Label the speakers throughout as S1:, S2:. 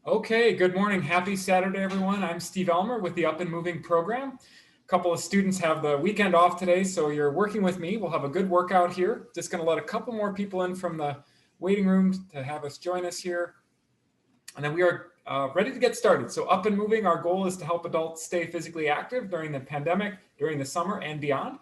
S1: Okay, good morning. Happy Saturday, everyone. I'm Steve Elmer with the Up and Moving program. A couple of students have the weekend off today, so you're working with me. We'll have a good workout here. Just going to let a couple more people in from the waiting room to have us join us here. And then we are ready to get started. So Up and Moving, our goal is to help adults stay physically active during the pandemic, during the summer and beyond.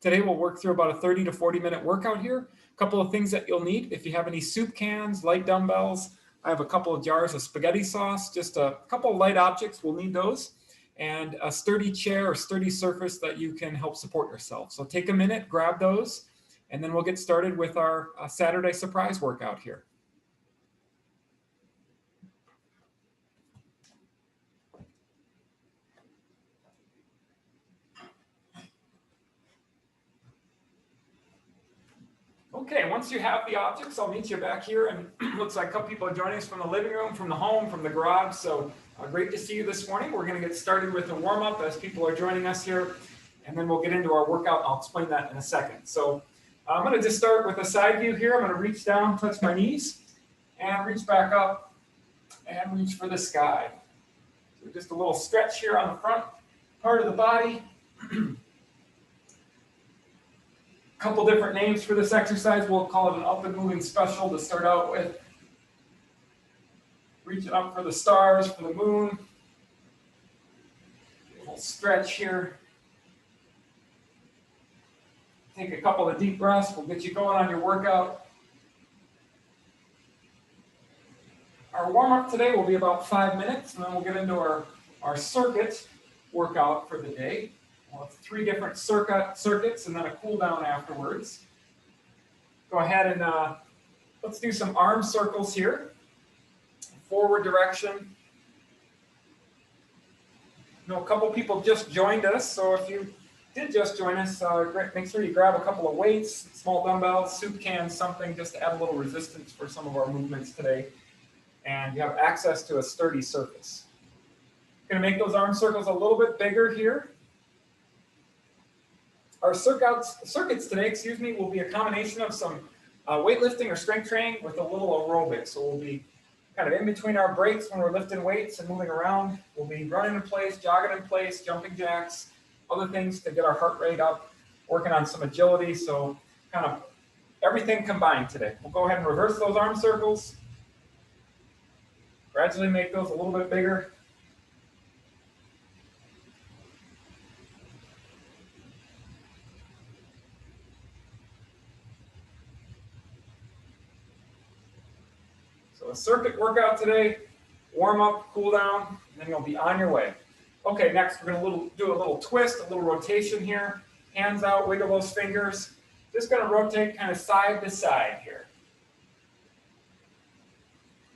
S1: Today, we'll work through about a 30 to 40-minute workout here. A couple of things that you'll need. If you have any soup cans, light dumbbells, I have a couple of jars of spaghetti sauce, just a couple of light objects, we'll need those, and a sturdy chair or sturdy surface that you can help support yourself. So take a minute, grab those, and then we'll get started with our Saturday surprise workout here. Okay, once you have the objects, I'll meet you back here. And looks like a couple people are joining us from the living room, from the home, from the garage. So great to see you this morning. We're going to get started with a warm-up as people are joining us here. And then we'll get into our workout. I'll explain that in a second. So I'm going to just start with a side view here. I'm going to reach down, touch my knees, and reach back up and reach for the sky. So just a little stretch here on the front part of the body. Couple different names for this exercise. We'll call it an up and moving special to start out with. Reaching up for the stars, for the moon. A little stretch here. Take a couple of deep breaths. We'll get you going on your workout. Our warm-up today will be about 5 minutes, and then we'll get into our circuit workout for the day. We'll have 3 different circuits and then a cool down afterwards. Go ahead and let's do some arm circles here. Forward direction. A couple people just joined us, so if you did just join us, make sure you grab a couple of weights, small dumbbells, soup cans, something just to add a little resistance for some of our movements today. And you have access to a sturdy surface. Going to make those arm circles a little bit bigger here. Our circuits today, will be a combination of some weightlifting or strength training with a little aerobic. So we'll be kind of in between our breaks when we're lifting weights and moving around. We'll be running in place, jogging in place, jumping jacks, other things to get our heart rate up, working on some agility. So kind of everything combined today. We'll go ahead and reverse those arm circles. Gradually make those a little bit bigger. So a circuit workout today, warm up, cool down, and then you'll be on your way. Okay, next we're going to do a little twist, a little rotation here. Hands out, wiggle those fingers. Just going to rotate kind of side to side here.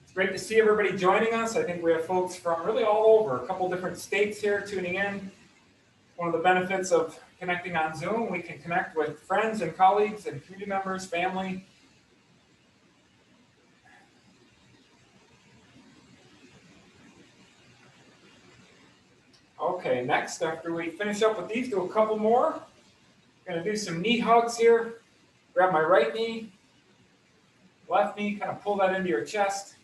S1: It's great to see everybody joining us. I think we have folks from really all over, a couple different states here tuning in. One of the benefits of connecting on Zoom, we can connect with friends and colleagues and community members, family. Okay, next, after we finish up with these, do a couple more. I'm going to do some knee hugs here. Grab my right knee, left knee, kind of pull that into your chest.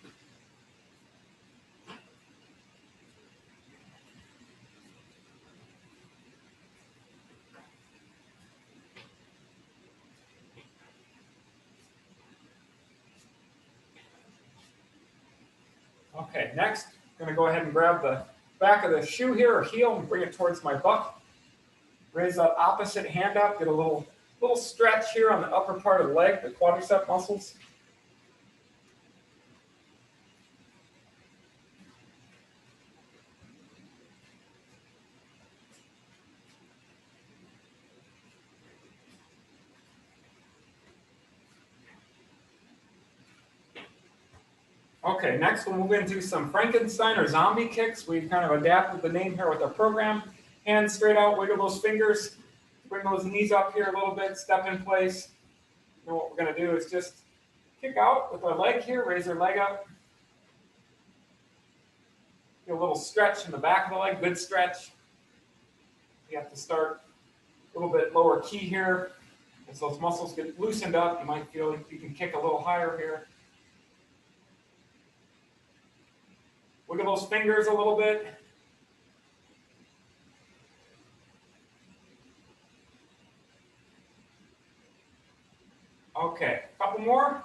S1: Okay, next, I'm going to go ahead and grab the back of the shoe here or heel and bring it towards my butt. Raise that opposite hand up, get a little stretch here on the upper part of the leg, the quadricep muscles. Okay, next we'll move into some Frankenstein or zombie kicks. We've kind of adapted the name here with our program. Hands straight out, wiggle those fingers. Bring those knees up here a little bit, step in place. And what we're going to do is just kick out with our leg here, raise our leg up. Get a little stretch in the back of the leg, good stretch. You have to start a little bit lower key here. As those muscles get loosened up, you might feel like you can kick a little higher here. Look at those fingers a little bit. Okay, a couple more.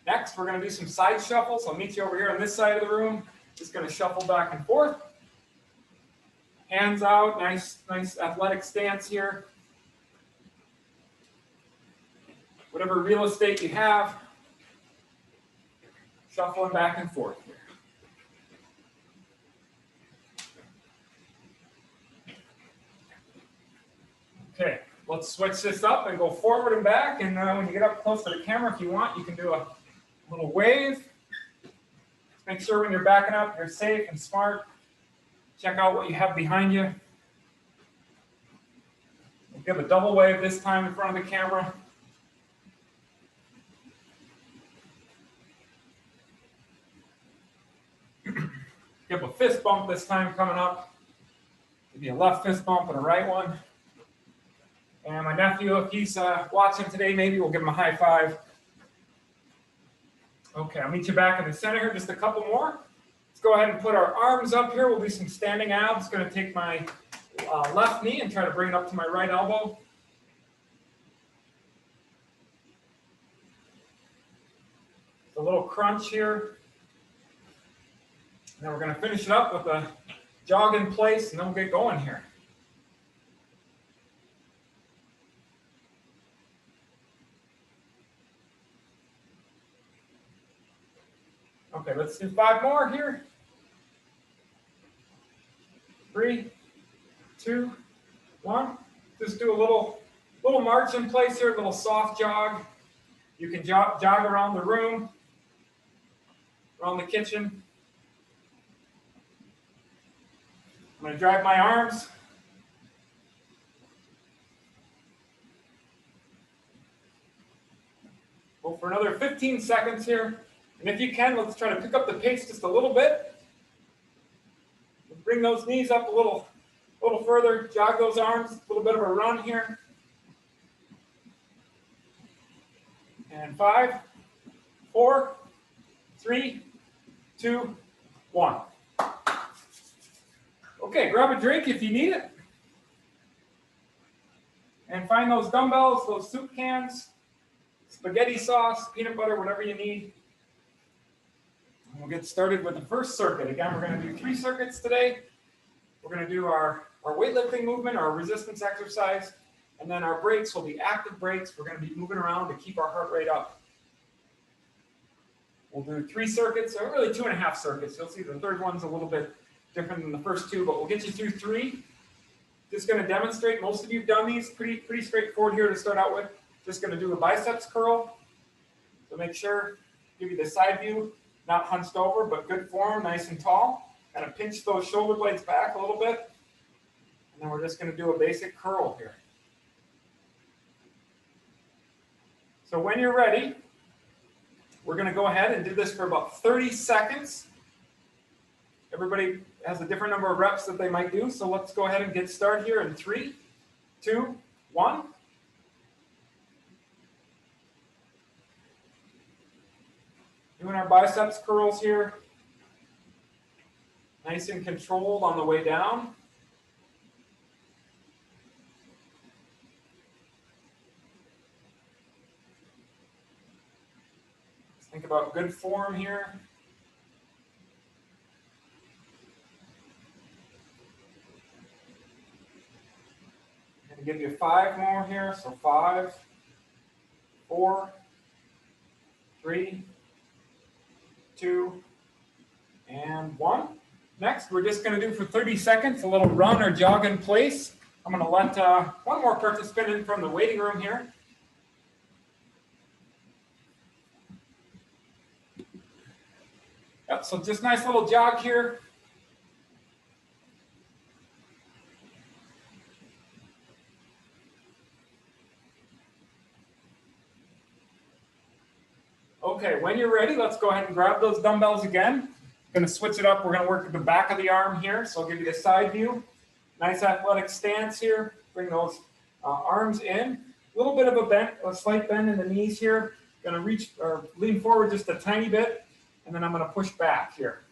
S1: Next, we're going to do some side shuffles. I'll meet you over here on this side of the room. Just going to shuffle back and forth. Hands out, nice athletic stance here. Whatever real estate you have, shuffling back and forth here. Okay, let's switch this up and go forward and back. And when you get up close to the camera, if you want, you can do a little wave. Just make sure when you're backing up, you're safe and smart. Check out what you have behind you. We'll give a double wave this time in front of the camera. Give a fist bump this time coming up. Give you a left fist bump and a right one. And my nephew, if he's watching today, maybe we'll give him a high five. Okay, I'll meet you back in the center here, just a couple more. Let's go ahead and put our arms up here. We'll do some standing abs. Going to take my left knee and try to bring it up to my right elbow. A little crunch here. And then we're going to finish it up with a jog in place, and then we'll get going here. Okay, let's do 5 more here. 3, 2, 1. Just do a little march in place here, a little soft jog. You can jog around the room, around the kitchen. I'm going to drive my arms. Go for another 15 seconds here. And if you can, let's try to pick up the pace just a little bit. Bring those knees up a little further. Jog those arms. A little bit of a run here. And 5, 4, 3, 2, 1. Okay, grab a drink if you need it. And find those dumbbells, those soup cans, spaghetti sauce, peanut butter, whatever you need. And we'll get started with the first circuit. Again, we're going to do 3 circuits today. We're going to do our weightlifting movement, our resistance exercise, and then our breaks will be active breaks. We're going to be moving around to keep our heart rate up. We'll do 3 circuits, or really 2.5 circuits. You'll see the third one's a little bit different than the first 2, but we'll get you through 3. Just going to demonstrate. Most of you have done these. Pretty straightforward here to start out with. Just going to do a biceps curl. So make sure, give you the side view, not hunched over, but good form, nice and tall. Kind of pinch those shoulder blades back a little bit. And then we're just going to do a basic curl here. So when you're ready, we're going to go ahead and do this for about 30 seconds. Everybody has a different number of reps that they might do. So let's go ahead and get started here in 3, 2, 1. Doing our biceps curls here. Nice and controlled on the way down. Let's think about good form here. I'm going to give you 5 more here. So 5, 4, 3, 2, and 1. Next, we're just going to do for 30 seconds a little run or jog in place. I'm going to let one more participant in from the waiting room here. Yep, so just nice little jog here. Okay, when you're ready, let's go ahead and grab those dumbbells again. Going to switch it up. We're going to work at the back of the arm here. So I'll give you the side view. Nice athletic stance here. Bring those arms in. A little bit of a slight bend in the knees here. Going to reach or lean forward just a tiny bit. and then I'm going to push back here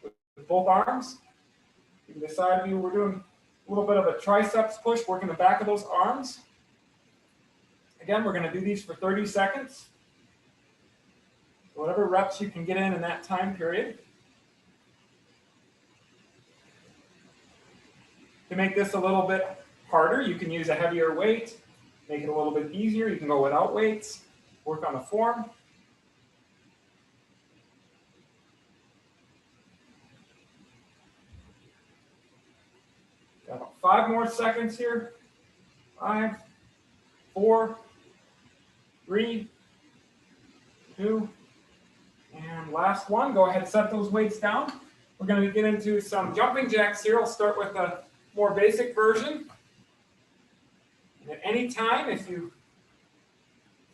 S1: with both arms. You can decide we're doing a little bit of a triceps push, working the back of those arms. Again, we're going to do these for 30 seconds. Whatever reps you can get in that time period. To make this a little bit harder, you can use a heavier weight, make it a little bit easier. You can go without weights, work on the form. Got about 5 more seconds here. 5, 4, 3, 2, and last one. Go ahead and set those weights down. We're going to get into some jumping jacks here. I'll start with a more basic version. And at any time, if you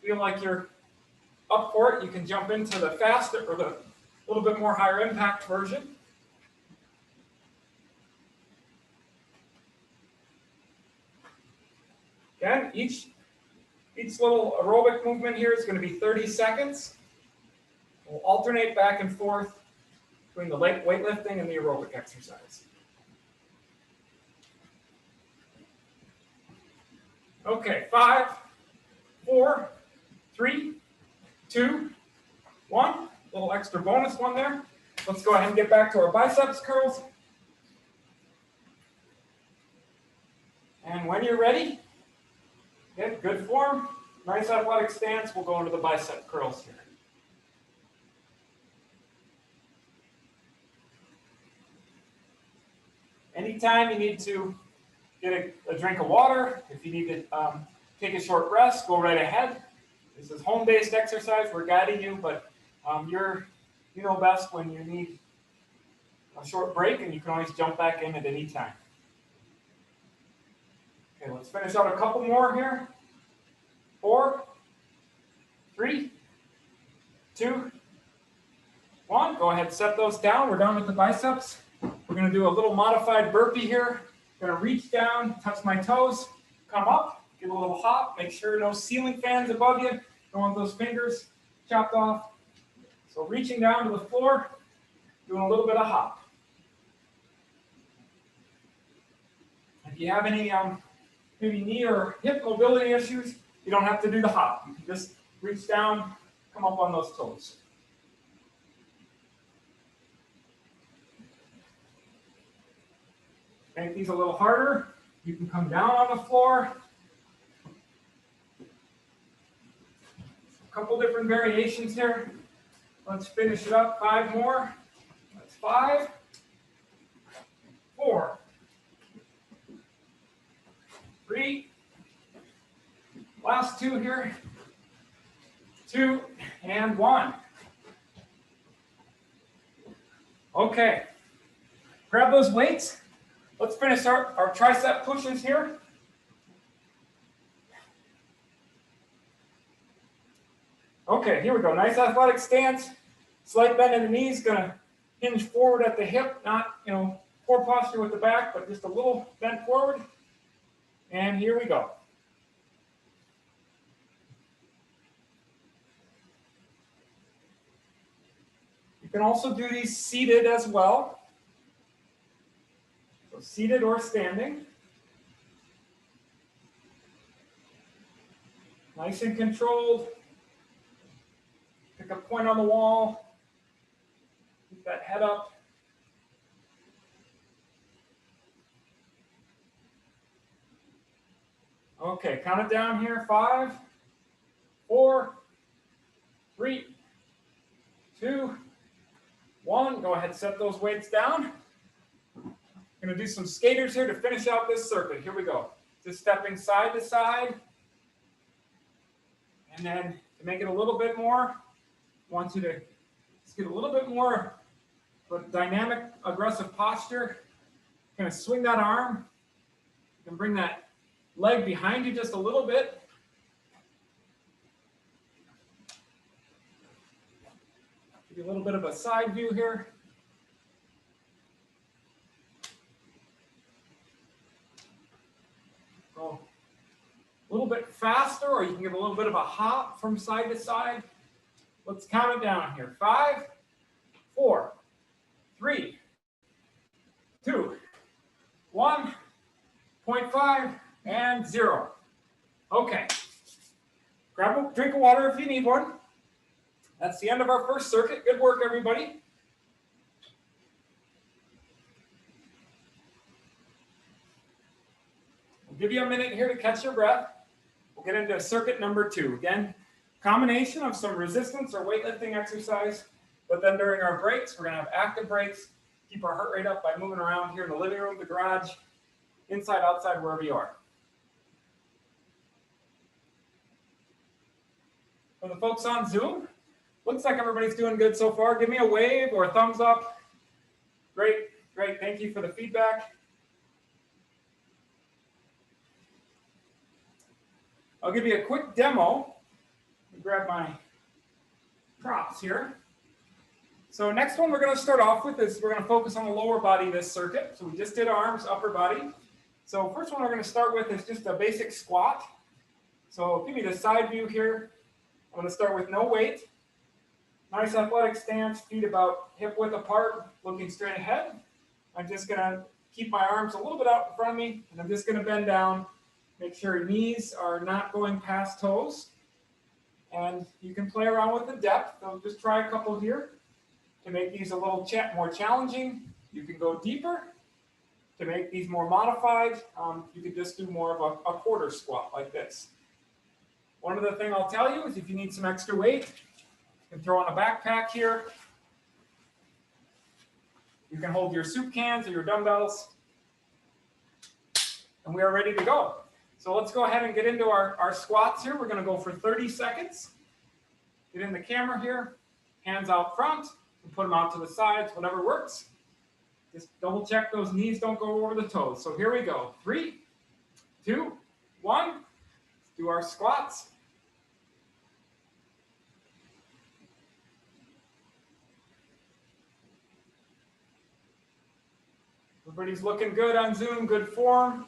S1: feel like you're up for it, you can jump into the faster or the little bit more higher impact version. Again, each little aerobic movement here is going to be 30 seconds. We'll alternate back and forth between the weightlifting and the aerobic exercise. Okay, 5, 4, 3, 2, 1. Little extra bonus one there. Let's go ahead and get back to our biceps curls. And when you're ready, get good form, nice athletic stance. We'll go into the bicep curls here. Anytime you need to get a drink of water, if you need to take a short rest, go right ahead. This is home-based exercise. We're guiding you, but you know best when you need a short break, and you can always jump back in at any time. Okay, let's finish out a couple more here. 4, 3, 2, 1. Go ahead and set those down. We're done with the biceps. We're going to do a little modified burpee here. I'm going to reach down, touch my toes, come up, give a little hop. Make sure no ceiling fans above you. Don't want those fingers chopped off. So reaching down to the floor, doing a little bit of hop. If you have any maybe knee or hip mobility issues, you don't have to do the hop. You can just reach down, come up on those toes. Make these a little harder. You can come down on the floor. A couple different variations here. Let's finish it up. 5 more. That's 5, 4, 3. Last 2 here. 2 and 1. Okay. Grab those weights. Let's finish our tricep pushes here. Okay, here we go. Nice athletic stance. Slight bend in the knees, gonna hinge forward at the hip, not, poor posture with the back, but just a little bend forward. And here we go. You can also do these seated as well. So seated or standing. Nice and controlled. Pick a point on the wall. Keep that head up. Okay, count it down here. 5, 4, 3, 2, 1. Go ahead, set those weights down. We're going to do some skaters here to finish out this circuit. Here we go. Just stepping side to side. And then to make it a little bit more, I want you to just get a little bit more of a dynamic, aggressive posture. Kind of swing that arm. You can bring that leg behind you just a little bit. Give you a little bit of a side view here. Go a little bit faster, or you can give a little bit of a hop from side to side. Let's count it down here. 5, 4, 3, 2, 1, 0.5, and 0. Okay. Grab a drink of water if you need one. That's the end of our first circuit. Good work, everybody. We'll give you a minute here to catch your breath. We'll get into circuit number 2. Again, combination of some resistance or weightlifting exercise, but then during our breaks, we're going to have active breaks. Keep our heart rate up by moving around here in the living room, the garage, inside, outside, wherever you are. For the folks on Zoom, looks like everybody's doing good so far. Give me a wave or a thumbs up. Great, great. Thank you for the feedback. I'll give you a quick demo. Let me grab my props here. So next one we're going to start off with is we're going to focus on the lower body this circuit. So we just did arms, upper body. So first one we're going to start with is just a basic squat. So give me the side view here. I'm going to start with no weight. Nice athletic stance, feet about hip width apart, looking straight ahead. I'm just going to keep my arms a little bit out in front of me, and I'm just going to bend down. Make sure your knees are not going past toes. And you can play around with the depth. So just try a couple here to make these a little more challenging. You can go deeper. To make these more modified, you could just do more of a quarter squat like this. One other thing I'll tell you is if you need some extra weight, you can throw on a backpack here. You can hold your soup cans or your dumbbells. And we are ready to go. So let's go ahead and get into our squats here. We're going to go for 30 seconds. Get in the camera here, hands out front, and put them out to the sides, whatever works. Just double check those knees don't go over the toes. So here we go. 3, 2, 1. Let's do our squats. Everybody's looking good on Zoom, good form.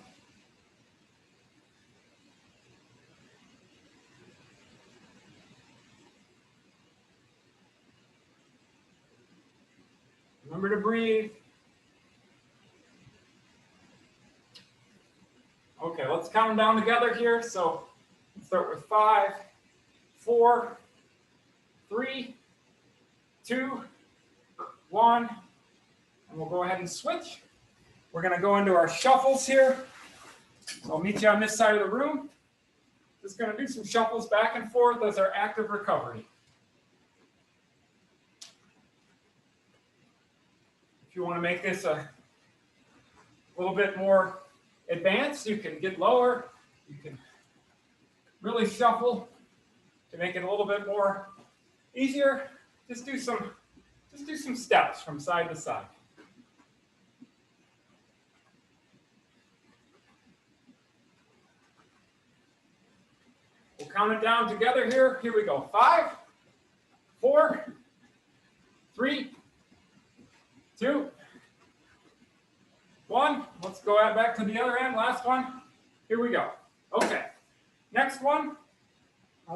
S1: Remember to breathe. Okay, let's count them down together here. So let's start with 5, 4, 3, 2, 1, and we'll go ahead and switch. We're going to go into our shuffles here. So I'll meet you on this side of the room. Just going to do some shuffles back and forth as our active recovery. If you want to make this a little bit more advanced, you can get lower. You can really shuffle to make it a little bit more easier. Just do some steps from side to side. We'll count it down together here. Here we go. 5, 4, 3, 2, 1. Let's go back to the other end. Last one. Here we go. Okay. Next one.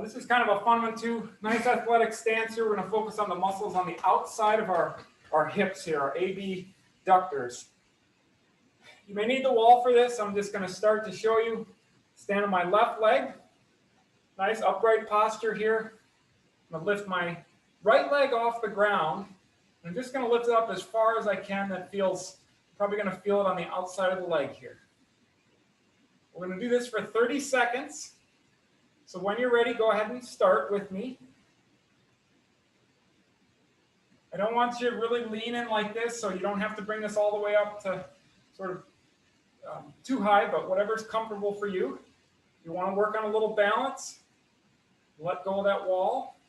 S1: This is kind of a fun one too. Nice athletic stance here. We're going to focus on the muscles on the outside of our hips here, our abductors. You may need the wall for this. I'm just going to start to show you. Stand on my left leg. Nice upright posture here. I'm going to lift my right leg off the ground. I'm just going to lift it up as far as I can. That feels, probably going to feel it on the outside of the leg here. We're going to do this for 30 seconds. So when you're ready, go ahead and start with me. I don't want you to really lean in like this, so you don't have to bring this all the way up to sort of too high, but whatever's comfortable for you. You want to work on a little balance. Let go of that wall.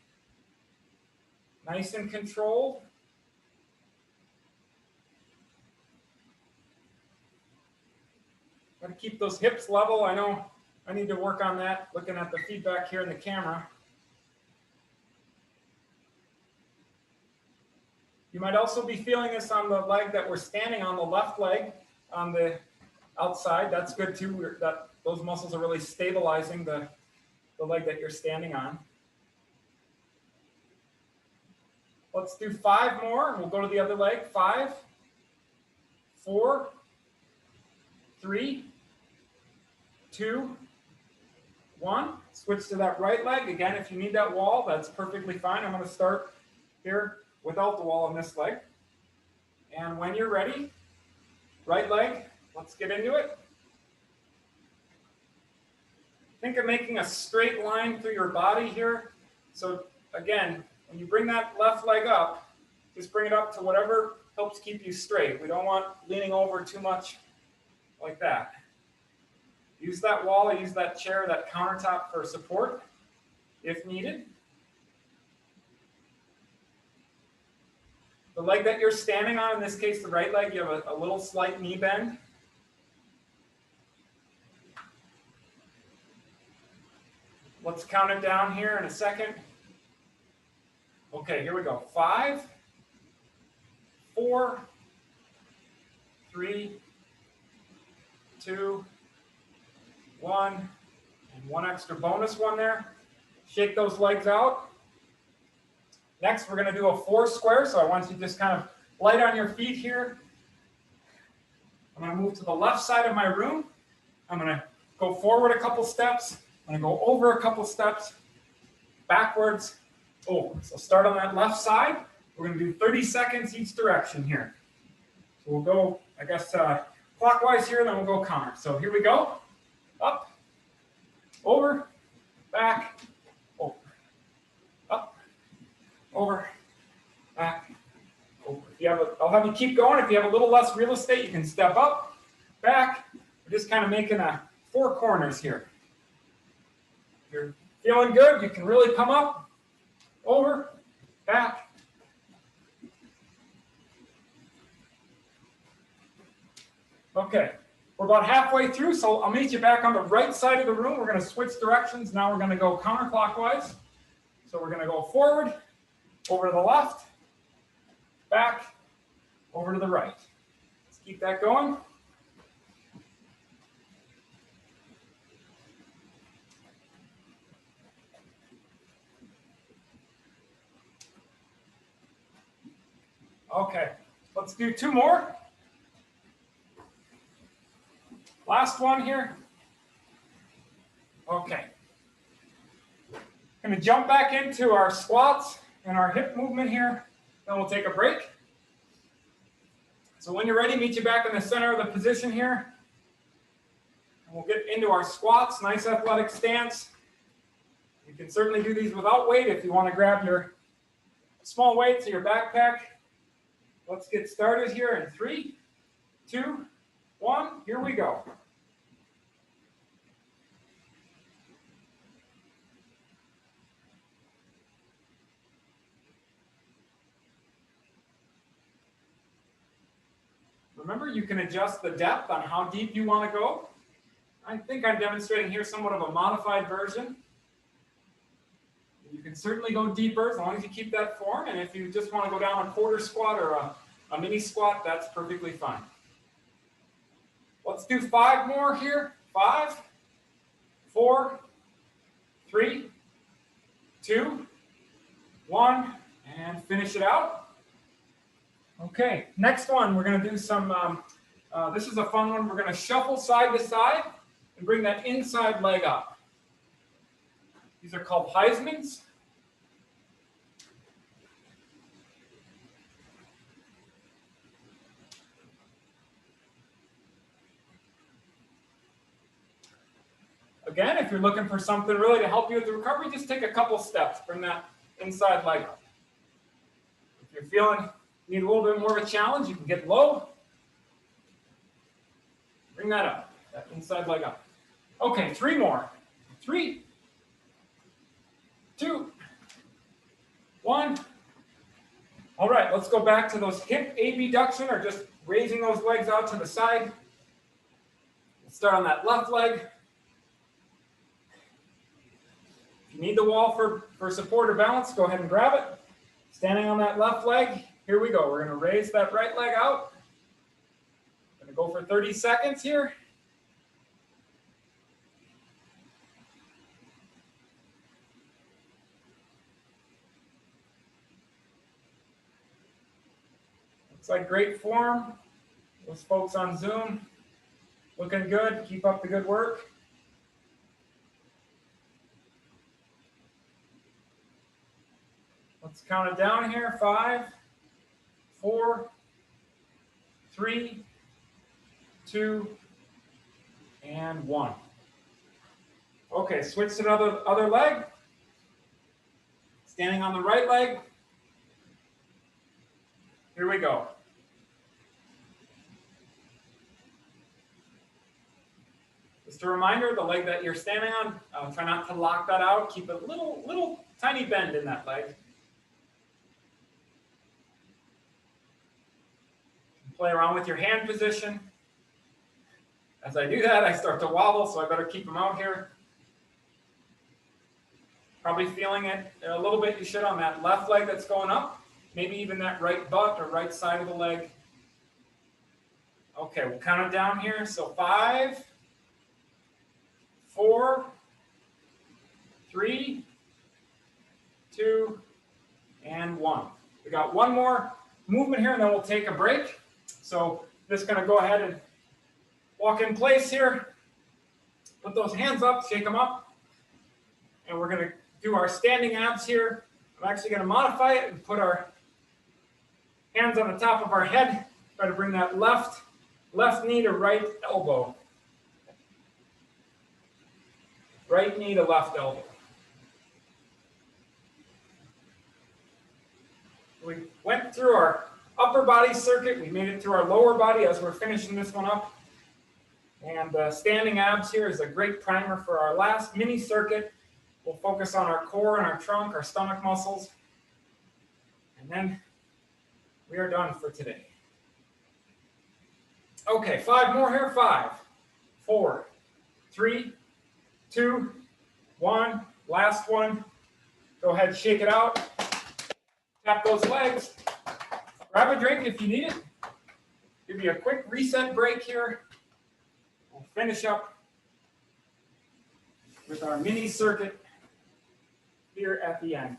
S1: Nice and controlled. Got to keep those hips level. I know I need to work on that, looking at the feedback here in the camera. You might also be feeling this on the leg that we're standing on, the left leg on the outside. That's good too. Those muscles are really stabilizing the leg that you're standing on. Let's do 5 more, and we'll go to the other leg. 5, 4, 3, 2, 1. Switch to that right leg. Again, if you need that wall, that's perfectly fine. I'm going to start here without the wall on this leg. And when you're ready, right leg, let's get into it. Think of making a straight line through your body here. So again, when you bring that left leg up, just bring it up to whatever helps keep you straight. We don't want leaning over too much like that. Use that wall, use that chair, that countertop for support if needed. The leg that you're standing on, in this case the right leg, you have a little slight knee bend. Let's count it down here in a second. Okay, here we go. 5, 4, 3, 2, 1, and one extra bonus one there. Shake those legs out. Next, we're going to do a 4 square, so I want you to just kind of light on your feet here. I'm going to move to the left side of my room. I'm going to go forward a couple steps. I'm going to go over a couple steps, backwards, over. So start on that left side. We're going to do 30 seconds each direction here. So we'll go, I guess, clockwise here, then we'll go counter. So here we go. Up, over, back, over. Up, over, back, over. If you have I'll have you keep going. If you have a little less real estate, you can step up, back. We're just kind of making 4 corners here. If you're feeling good, you can really come up, over, back. Okay, we're about halfway through, so I'll meet you back on the right side of the room. We're going to switch directions. Now we're going to go counterclockwise. So we're going to go forward, over to the left, back, over to the right. Let's keep that going. Okay, let's do 2 more. Last one here. Okay. Going to jump back into our squats and our hip movement here. Then we'll take a break. So when you're ready, meet you back in the center of the position here. And we'll get into our squats, nice athletic stance. You can certainly do these without weight if you want to grab your small weights or your backpack. Let's get started here in 3, 2, 1. Here we go. Remember, you can adjust the depth on how deep you want to go. I think I'm demonstrating here somewhat of a modified version. You can certainly go deeper as long as you keep that form. And if you just want to go down a quarter squat or a mini squat, that's perfectly fine. Let's do 5 more here. 5, 4, 3, 2, 1, and finish it out. Okay, next one, we're going to do some, this is a fun one. We're going to shuffle side to side and bring that inside leg up. These are called Heismans. Again, if you're looking for something really to help you with the recovery, just take a couple steps. Bring that inside leg up. If you're feeling you need a little bit more of a challenge, you can get low. Bring that up, that inside leg up. Okay, 3 more. 3, 2, 1. All right, let's go back to those hip abduction or just raising those legs out to the side. Let's start on that left leg. If you need the wall for support or balance, go ahead and grab it. Standing on that left leg, here we go. We're going to raise that right leg out. Going to go for 30 seconds here. Looks like great form. Those folks on Zoom, looking good. Keep up the good work. Let's count it down here. 5, 4, 3, 2, and 1. Okay, switch to the other leg. Standing on the right leg. Here we go. Just a reminder, the leg that you're standing on, try not to lock that out. Keep a little tiny bend in that leg. Play around with your hand position. As I do that, I start to wobble, so I better keep them out here. Probably feeling it a little bit, you should, on that left leg that's going up. Maybe even that right butt or right side of the leg. Okay, we'll count it down here. So 5, 4, 3, 2, and 1. We got one more movement here, and then we'll take a break. So just going to go ahead and walk in place here. Put those hands up, shake them up. And we're going to do our standing abs here. I'm actually going to modify it and put our hands on the top of our head. Try to bring that left knee to right elbow. Right knee to left elbow. We went through our upper body circuit. We made it through our lower body as we're finishing this one up. And standing abs here is a great primer for our last mini circuit. We'll focus on our core and our trunk, our stomach muscles. And then we are done for today. Okay, 5 more here. 5, 4, 3, 2, 1. Last one. Go ahead, shake it out. Tap those legs. Grab a drink if you need it. Give you a quick reset break here. We'll finish up with our mini circuit here at the end.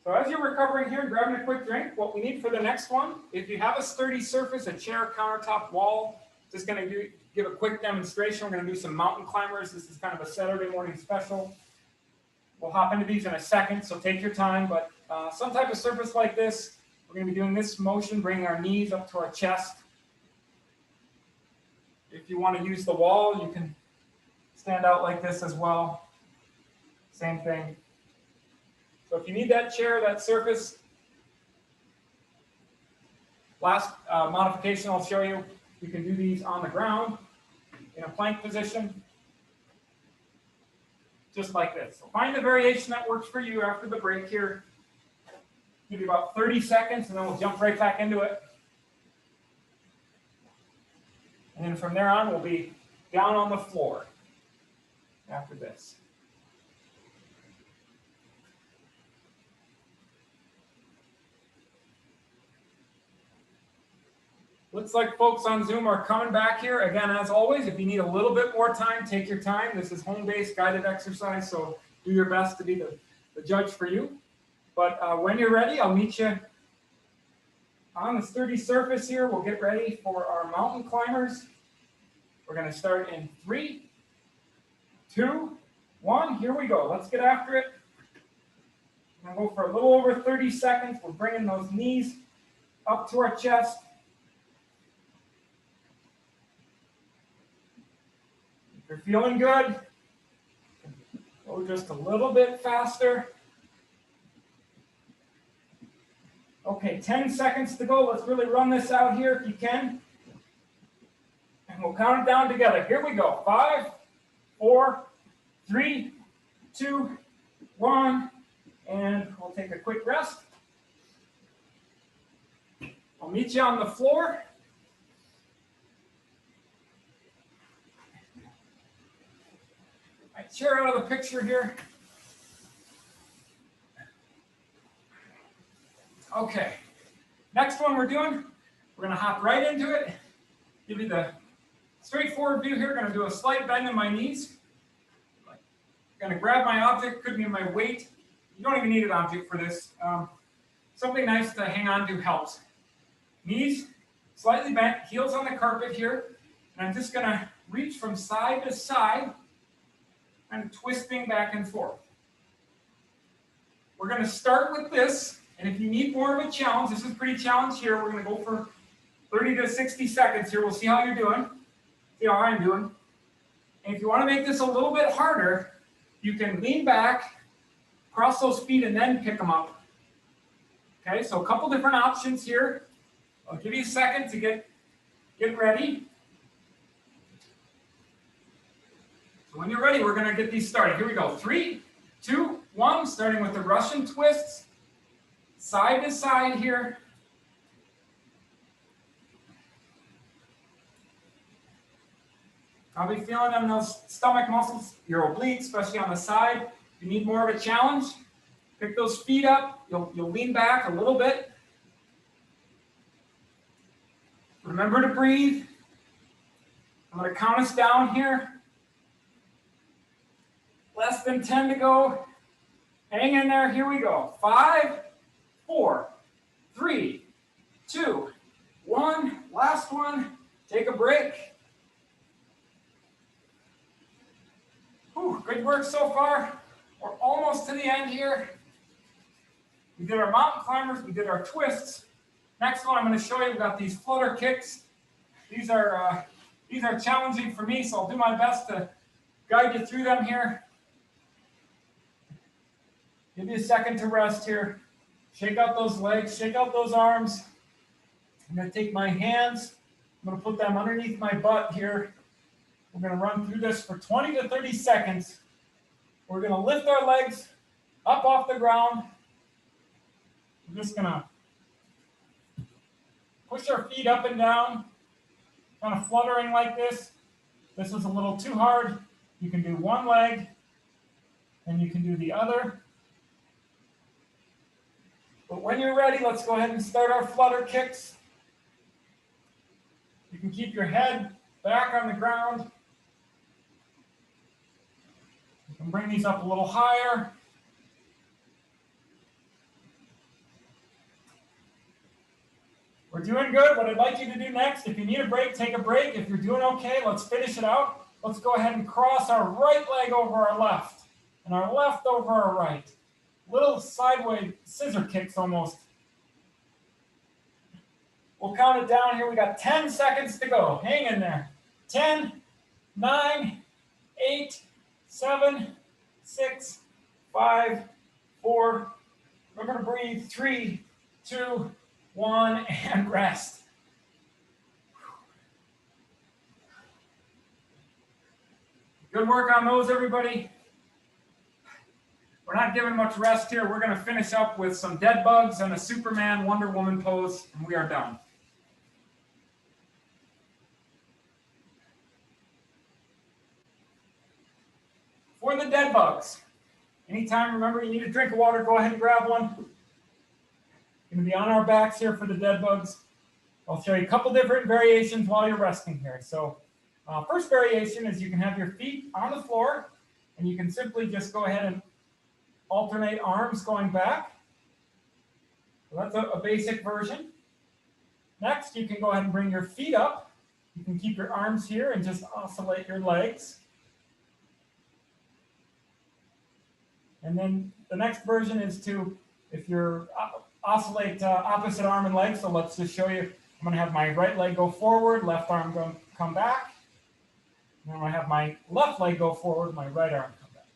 S1: So as you're recovering here, grabbing a quick drink, what we need for the next one, if you have a sturdy surface, a chair, countertop, wall, just going to give a quick demonstration. We're going to do some mountain climbers. This is kind of a Saturday morning special. We'll hop into these in a second, so take your time. But some type of surface like this, we're going to be doing this motion, bringing our knees up to our chest. If you want to use the wall, you can stand out like this as well. Same thing. So if you need that chair, that surface, last modification I'll show you, you can do these on the ground in a plank position, just like this. So find the variation that works for you after the break here. Give you about 30 seconds, and then we'll jump right back into it. And then from there on, we'll be down on the floor after this. Looks like folks on Zoom are coming back here. Again, as always, if you need a little bit more time, take your time. This is home-based guided exercise, so do your best to be the judge for you. But when you're ready, I'll meet you on the sturdy surface here. We'll get ready for our mountain climbers. We're going to start in 3, 2, 1. Here we go. Let's get after it. I'm going to go for a little over 30 seconds. We're bringing those knees up to our chest. If you're feeling good, go just a little bit faster. Okay, 10 seconds to go. Let's really run this out here if you can. And we'll count it down together. Here we go. 5, 4, 3, 2, 1. And we'll take a quick rest. I'll meet you on the floor. My chair out of the picture here. Okay, next one we're doing, we're going to hop right into it. Give you the straightforward view here. Going to do a slight bend in my knees. Going to grab my object, could be my weight. You don't even need an object for this. Something nice to hang on to helps. Knees slightly bent, heels on the carpet here. And I'm just going to reach from side to side and twisting back and forth. We're going to start with this. And if you need more of a challenge, this is pretty challenge here. We're going to go for 30 to 60 seconds here. We'll see how you're doing. See how I'm doing. And if you want to make this a little bit harder, you can lean back, cross those feet, and then pick them up. Okay, so a couple different options here. I'll give you a second to get ready. So when you're ready, we're going to get these started. Here we go. 3, 2, 1. Starting with the Russian twists. Side to side here. Probably feeling on those stomach muscles, your obliques, especially on the side. If you need more of a challenge, pick those feet up. You'll lean back a little bit. Remember to breathe. I'm going to count us down here. Less than 10 to go. Hang in there. Here we go. 5, 4, 3, 2, 1. Last one. Take a break. Whew, good work so far. We're almost to the end here. We did our mountain climbers. We did our twists. Next one I'm going to show you. We've got these flutter kicks. These are challenging for me, so I'll do my best to guide you through them here. Give you a second to rest here. Shake out those legs. Shake out those arms. I'm going to take my hands. I'm going to put them underneath my butt here. We're going to run through this for 20 to 30 seconds. We're going to lift our legs up off the ground. We're just going to push our feet up and down, kind of fluttering like this. This is a little too hard. You can do one leg, and you can do the other. But when you're ready, let's go ahead and start our flutter kicks. You can keep your head back on the ground. You can bring these up a little higher. We're doing good. What I'd like you to do next, if you need a break, take a break. If you're doing okay, let's finish it out. Let's go ahead and cross our right leg over our left and our left over our right. Little sideways scissor kicks almost. We'll count it down here. We got 10 seconds to go. Hang in there. 10, 9, 8, 7, 6, 5, 4. Remember to breathe. 3, 2, 1, and rest. Good work on those, everybody. We're not giving much rest here. We're going to finish up with some dead bugs and a Superman Wonder Woman pose, and we are done. For the dead bugs, anytime, remember, you need a drink of water, go ahead and grab one. Going to be on our backs here for the dead bugs. I'll show you a couple different variations while you're resting here. So first variation is you can have your feet on the floor, and you can simply just go ahead and alternate arms going back. So that's a basic version. Next, you can go ahead and bring your feet up. You can keep your arms here and just oscillate your legs. And then the next version is to, if you're oscillate opposite arm and leg. So let's just show you. I'm going to have my right leg go forward, left arm go come back. And then I'm going to have my left leg go forward, my right arm come back.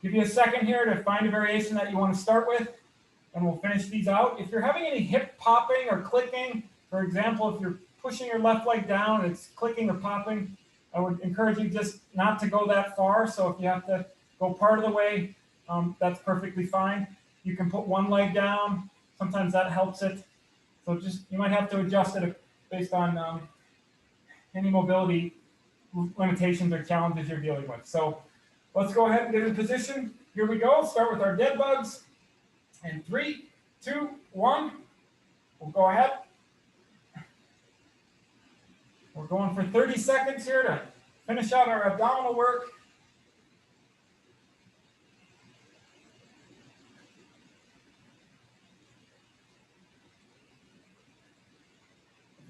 S1: Give you a second here to find a variation that you want to start with, and we'll finish these out. If you're having any hip popping or clicking, for example, if you're pushing your left leg down and it's clicking or popping, I would encourage you just not to go that far. So if you have to go part of the way, that's perfectly fine. You can put one leg down. Sometimes that helps it. So just, you might have to adjust it based on any mobility limitations or challenges you're dealing with. So let's go ahead and get in position. Here we go. Start with our dead bugs. And 3, 2, 1. We'll go ahead. We're going for 30 seconds here to finish out our abdominal work.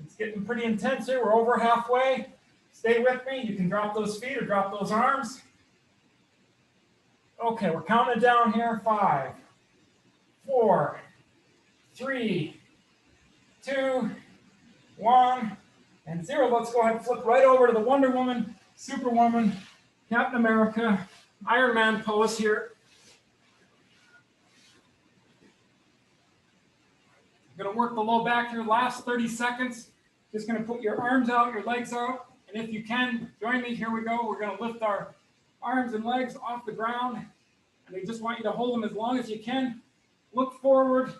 S1: It's getting pretty intense here. We're over halfway. Stay with me. You can drop those feet or drop those arms. Okay, we're counting down here. 5, 4, 3, 2, 1, and 0. Let's go ahead and flip right over to the Wonder Woman, Superwoman, Captain America, Iron Man pose here. You're going to work the low back here, last 30 seconds. Just going to put your arms out, your legs out. And if you can, join me. Here we go. We're going to lift our arms and legs off the ground. And I just want you to hold them as long as you can. Look forward,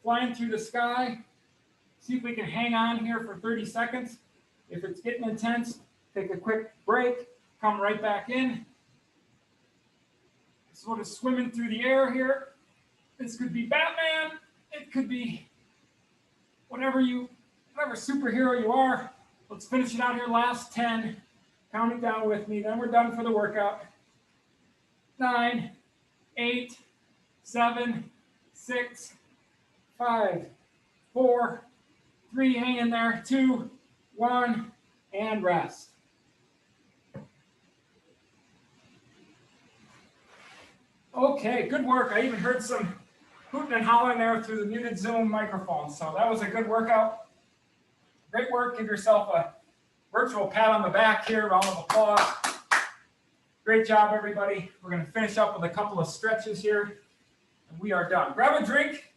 S1: flying through the sky. See if we can hang on here for 30 seconds. If it's getting intense, take a quick break. Come right back in. Sort of swimming through the air here. This could be Batman. It could be whatever superhero you are. Let's finish it out here. Last 10. Count it down with me. Then we're done for the workout. 9, 8, 7, 6, 5, 4, 3. Hang in there. 2, 1, and rest. Okay, good work. I even heard some hooting and hollering there through the muted Zoom microphone. So that was a good workout. Great work. Give yourself a virtual pat on the back here. Round of applause. Great job, everybody. We're going to finish up with a couple of stretches here, and we are done. Grab a drink.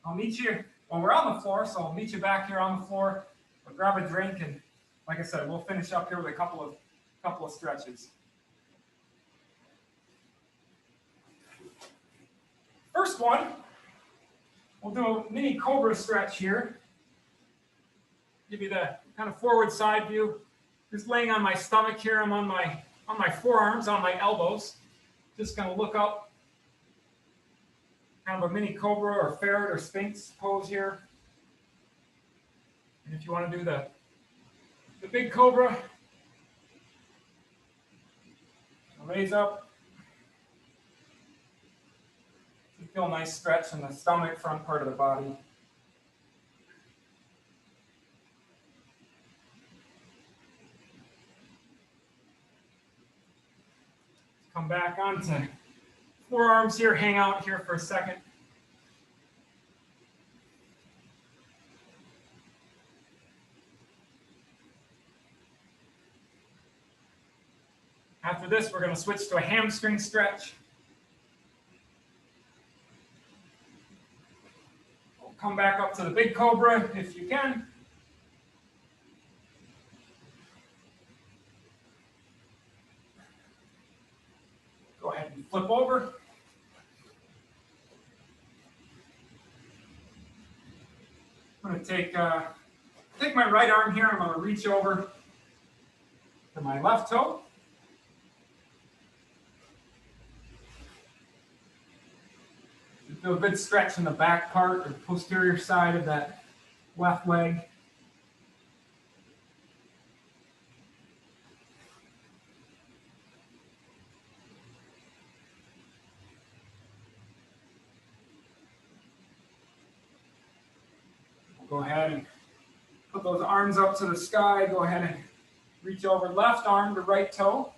S1: I'll meet you when we're on the floor, so I'll meet you back here on the floor. But grab a drink, and like I said, we'll finish up here with a couple of stretches. First one, we'll do a mini cobra stretch here. Give you the kind of forward side view. Just laying on my stomach here. I'm on my forearms, on my elbows. Just going to look up. Kind of a mini cobra or ferret or sphinx pose here. And if you want to do the big cobra, raise up. You feel a nice stretch in the stomach, front part of the body. Come back onto forearms here, hang out here for a second. After this, we're going to switch to a hamstring stretch. We'll come back up to the big cobra if you can. Go ahead and flip over. I'm going to take my right arm here. I'm going to reach over to my left toe. Do a good stretch in the back part or posterior side of that left leg. Go ahead and put those arms up to the sky. Go ahead and reach over left arm to right toe.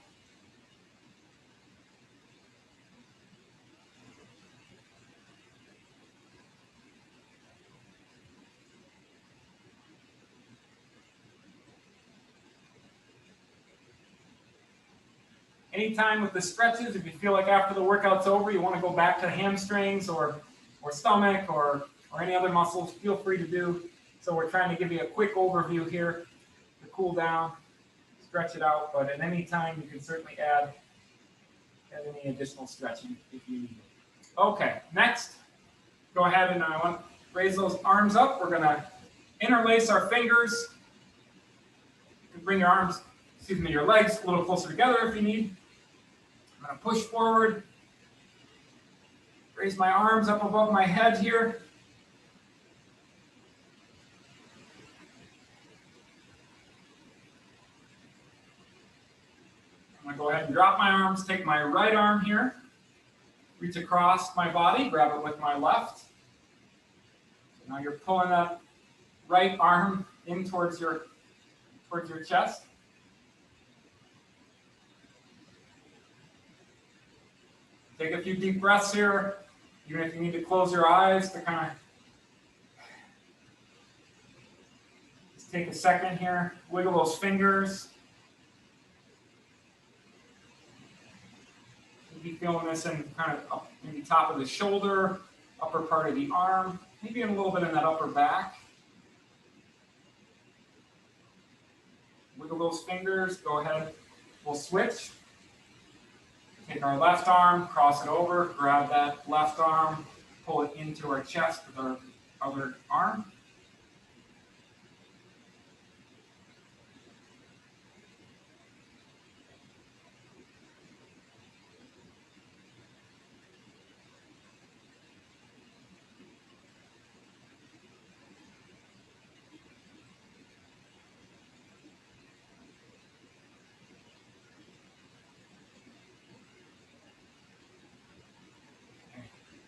S1: Anytime with the stretches, if you feel like after the workout's over, you want to go back to hamstrings or stomach or any other muscles, feel free to do. So we're trying to give you a quick overview here to cool down, stretch it out, but at any time you can certainly add any additional stretching if you need it. Okay, next, go ahead and I want to raise those arms up. We're going to interlace our fingers. You can bring your legs a little closer together if you need. I'm going to push forward, raise my arms up above my head here. gonna go ahead and drop my arms, take my right arm here, reach across my body, grab it with my left. So now you're pulling that right arm in towards your chest. Take a few deep breaths here, even if you need to close your eyes to kind of just take a second here, wiggle those fingers. Maybe feeling this in kind of up, maybe top of the shoulder, upper part of the arm, maybe a little bit in that upper back. Wiggle those fingers, go ahead, we'll switch. Take our left arm, cross it over, grab that left arm, pull it into our chest with our other arm.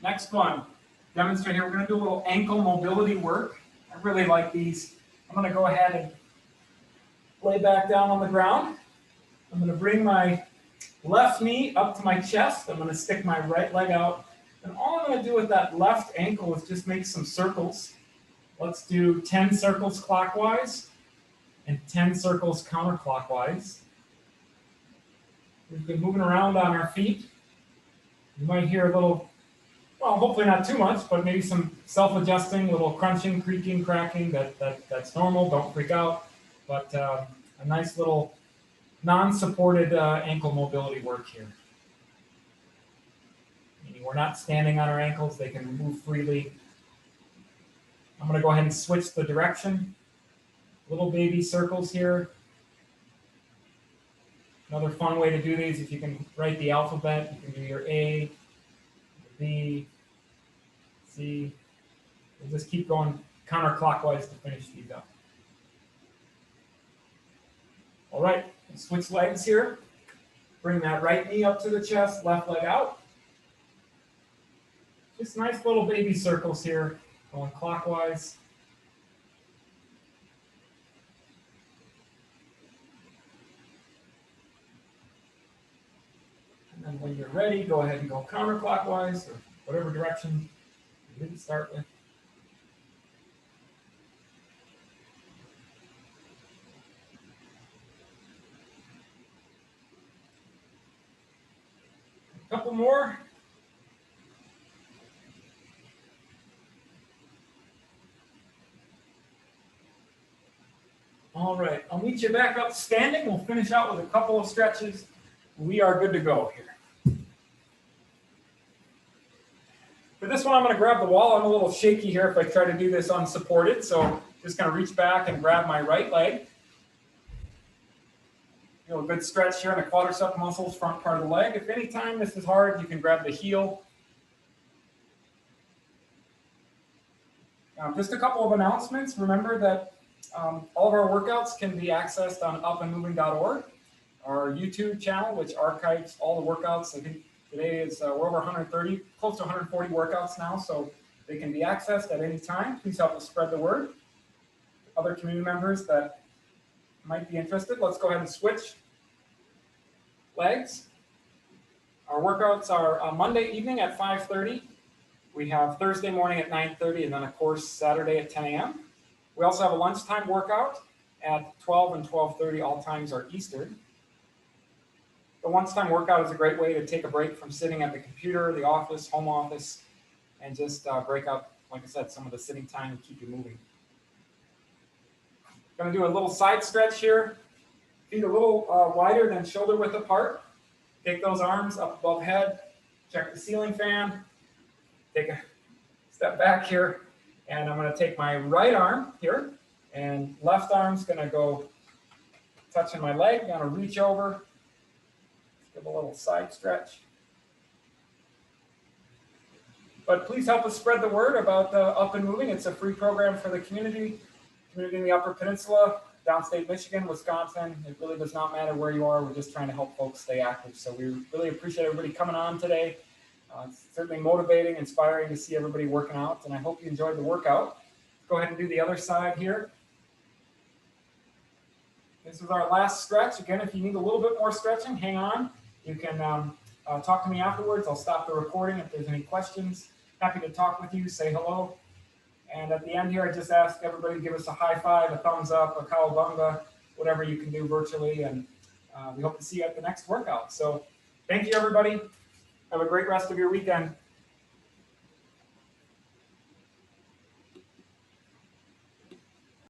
S1: Next one, demonstrate here. We're going to do a little ankle mobility work. I really like these. I'm going to go ahead and lay back down on the ground. I'm going to bring my left knee up to my chest. I'm going to stick my right leg out. And all I'm going to do with that left ankle is just make some circles. Let's do 10 circles clockwise and 10 circles counterclockwise. We've been moving around on our feet. You might hear a little, well, hopefully not too much, but maybe some self-adjusting, little crunching, creaking, cracking. That's normal. Don't freak out. But a nice little non-supported ankle mobility work here. Meaning we're not standing on our ankles. They can move freely. I'm going to go ahead and switch the direction. Little baby circles here. Another fun way to do these, if you can write the alphabet, you can do your A, B, C. We'll just keep going counterclockwise to finish these up. All right, switch legs here. Bring that right knee up to the chest, left leg out. Just nice little baby circles here, going clockwise. And when you're ready, go ahead and go counterclockwise or whatever direction you didn't start with. A couple more. All right, I'll meet you back up standing. We'll finish out with a couple of stretches. We are good to go here. For this one, I'm going to grab the wall. I'm a little shaky here if I try to do this unsupported, so just going to reach back and grab my right leg. A good stretch here in the quadricep muscles, front part of the leg. If any time this is hard, you can grab the heel. Just a couple of announcements. Remember that all of our workouts can be accessed on upandmoving.org, our YouTube channel, which archives all the workouts. I think today is we're over 130, close to 140 workouts now, so they can be accessed at any time. Please help us spread the word. Other community members that might be interested, let's go ahead and switch legs. Our workouts are Monday evening at 5:30. We have Thursday morning at 9:30, and then of course Saturday at 10 a.m. We also have a lunchtime workout at 12 and 12:30. All times are Eastern. The lunchtime workout is a great way to take a break from sitting at the computer, the office, home office, and just break up, like I said, some of the sitting time and keep you moving. Going to do a little side stretch here. Feet a little wider than shoulder width apart. Take those arms up above head. Check the ceiling fan. Take a step back here. And I'm going to take my right arm here. And left arm's going to go touching my leg. I'm going to reach over. Give a little side stretch. But please help us spread the word about Up and Moving. It's a free program for the community in the Upper Peninsula. downstate Michigan, Wisconsin. It really does not matter where you are. We're just trying to help folks stay active. So we really appreciate everybody coming on today. It's certainly motivating, inspiring to see everybody working out, and I hope you enjoyed the workout. Let's go ahead and do the other side here. This is our last stretch. Again, if you need a little bit more stretching, hang on. You can talk to me afterwards. I'll stop the recording if there's any questions. Happy to talk with you, say hello. And at the end here, I just ask everybody to give us a high five, a thumbs up, a cowabunga, whatever you can do virtually. And we hope to see you at the next workout. So thank you, everybody. Have a great rest of your weekend.